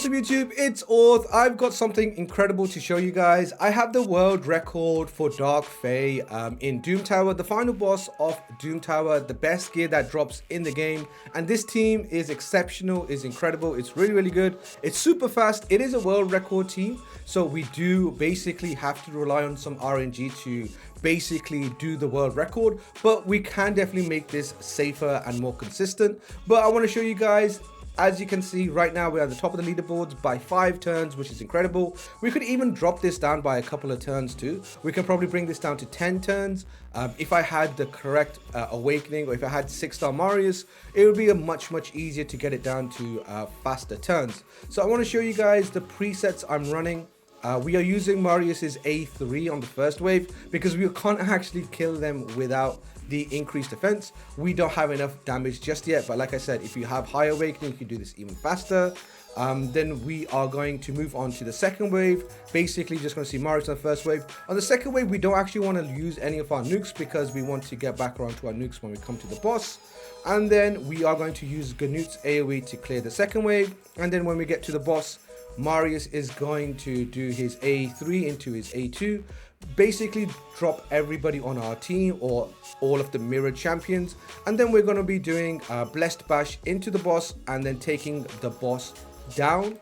up YouTube, it's Orth. I've got something incredible to show you guys. I have the world record for Dark Fae in Doom Tower, the final boss of Doom Tower, the best gear that drops in the game. And this team is exceptional, is incredible, it's really good, it's super fast, it is a world record team. So we do basically have to rely on some RNG to basically do the world record, but we can definitely make this safer and more consistent. But I want to show you guys. As you can see right now, we're at the top of the leaderboards by 5 turns, which is incredible. We could even drop this down by a couple of turns too. We can probably bring this down to 10 turns. If I had the correct awakening, or if I had 6-star Marius, it would be a much easier to get it down to faster turns. So I want to show you guys the presets I'm running. We are using Marius's A3 on the first wave because we can't actually kill them without the increased defense. We don't have enough damage just yet, but like I said, if you have high awakening, you can do this even faster. Then we are going to move on to the second wave. Basically just going to see Marius on the first wave. On the second wave, we don't actually want to use any of our nukes because we want to get back around to our nukes when we come to the boss. And then we are going to use Ganut's AoE to clear the second wave. And then when we get to the boss, Marius is going to do his A3 into his A2, basically drop everybody on our team or all of the mirrored champions, and then we're going to be doing Blessed Bash into the boss and then taking the boss down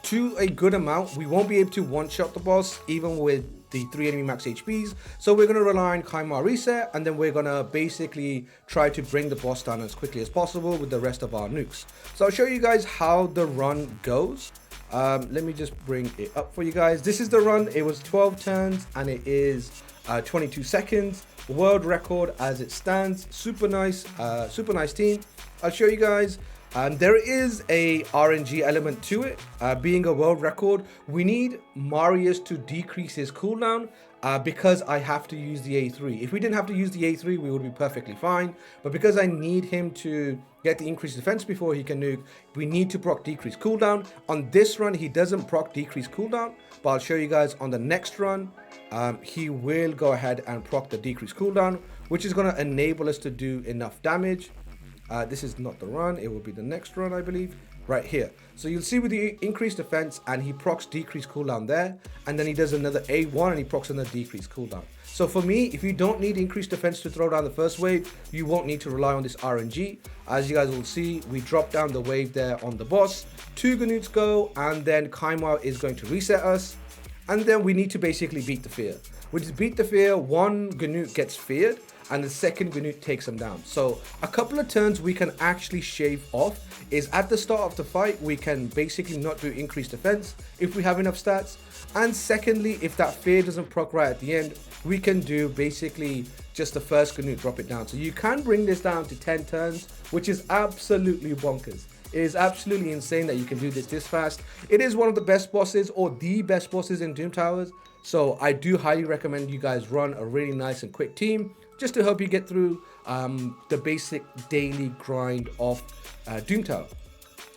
to a good amount. We won't be able to one-shot the boss even with the 3 enemy max HPs, so we're going to rely on Kaimar reset, and then we're going to basically try to bring the boss down as quickly as possible with the rest of our nukes. So I'll show you guys how the run goes. Let me just bring it up for you guys. This is the run. It was 12 turns and it is 22 seconds. World record as it stands. Super nice team. I'll show you guys. There is a RNG element to it. Being a world record, we need Marius to decrease his cooldown because I have to use the A3. If we didn't have to use the A3, we would be perfectly fine. But because I need him to get the increased defense before he can nuke, we need to proc decrease cooldown. On this run, he doesn't proc decrease cooldown, but I'll show you guys on the next run, he will go ahead and proc the decrease cooldown, which is going to enable us to do enough damage. This is not the run, it will be the next run, I believe, right here. So you'll see with the increased defense, and he procs decreased cooldown there, and then he does another A1 and he procs another decreased cooldown. So for me, if you don't need increased defense to throw down the first wave, you won't need to rely on this RNG. As you guys will see, we drop down the wave there on the boss, 2 Ganuts go, and then Kaimar is going to reset us, and then we need to basically beat the fear. With beat the fear, 1 Ganut gets feared, and the second Ganut takes him down. So a couple of turns we can actually shave off is at the start of the fight, we can basically not do increased defense if we have enough stats. And secondly, if that fear doesn't proc right at the end, we can do basically just the first Ganut, drop it down. So you can bring this down to 10 turns, which is absolutely bonkers. It is absolutely insane that you can do this fast. It is one of the best bosses, or the best bosses in Doom Towers. So I do highly recommend you guys run a really nice and quick team just to help you get through the basic daily grind of Doom Tower.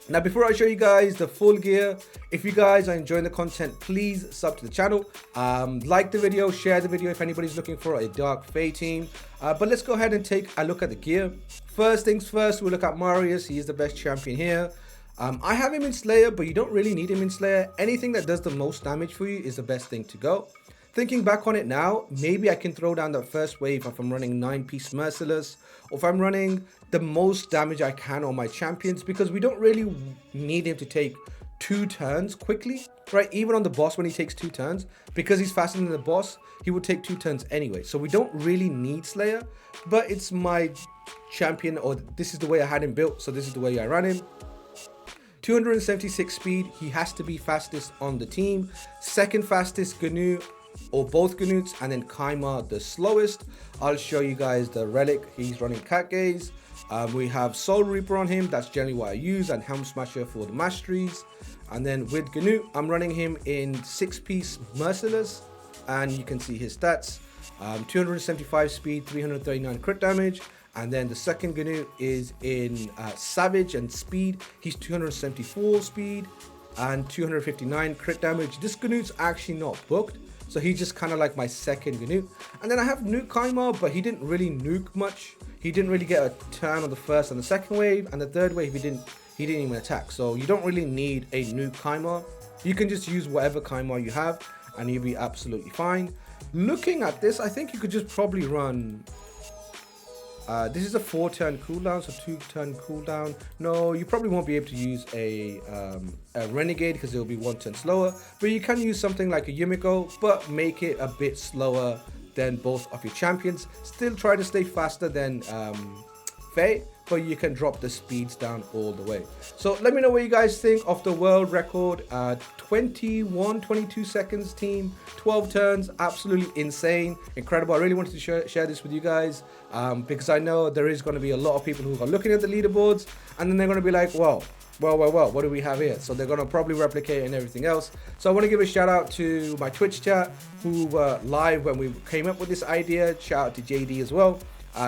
Now, before I show you guys the full gear, if you guys are enjoying the content, please sub to the channel, like the video, share the video if anybody's looking for a Dark Fae team. But let's go ahead and take a look at the gear. First things first, we'll look at Marius. He is the best champion here. I have him in Slayer, but you don't really need him in Slayer. Anything that does the most damage for you is the best thing to go. Thinking back on it now, maybe I can throw down that first wave if I'm running 9-piece Merciless, or if I'm running the most damage I can on my champions, because we don't really need him to take 2 turns quickly, right? Even on the boss, when he takes 2 turns, because he's faster than the boss, he would take 2 turns anyway. So we don't really need Slayer, but it's my champion, or this is the way I had him built, so this is the way I ran him. 276 speed, he has to be fastest on the team. Second fastest Ganut, or both Ganuts, and then Kaimar the slowest. I'll show you guys the relic. He's running Cat Gaze. We have Soul Reaper on him, that's generally what I use, and Helm Smasher for the masteries. And then with Ganut, I'm running him in 6-piece Merciless, and you can see his stats. 275 speed, 339 crit damage. And then the second Ganut is in Savage and Speed. He's 274 speed and 259 crit damage. This Ganut's actually not booked, so he's just kind of like my second Ganut. And then I have Nuke Kaimar, but he didn't really nuke much. He didn't really get a turn on the first and the second wave, and the third wave he didn't he didn't even attack. So you don't really need a new Kaimar. You can just use whatever Kaimar you have and you'll be absolutely fine. Looking at this, I think you could just probably run... this is a 4-turn cooldown, so 2-turn cooldown. No, you probably won't be able to use a Renegade because it'll be 1 turn slower. But you can use something like a Yumiko, but make it a bit slower than both of your champions. Still try to stay faster than Faye, but you can drop the speeds down all the way. So let me know what you guys think of the world record. 22 seconds team, 12 turns, absolutely insane, incredible. I really wanted to share this with you guys because I know there is going to be a lot of people who are looking at the leaderboards and then they're going to be like, well, what do we have here? So they're going to probably replicate and everything else. So I want to give a shout out to my Twitch chat who were live when we came up with this idea. Shout out to JD as well.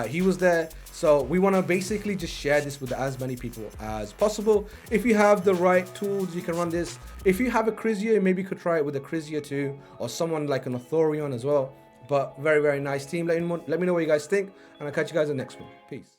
He was there. So we want to basically just share this with as many people as possible. If you have the right tools, you can run this. If you have a Krizia, maybe you could try it with a Krizia too, or someone like an Authorion as well. But very, very nice team. Let me know what you guys think, and I'll catch you guys in the next one. Peace.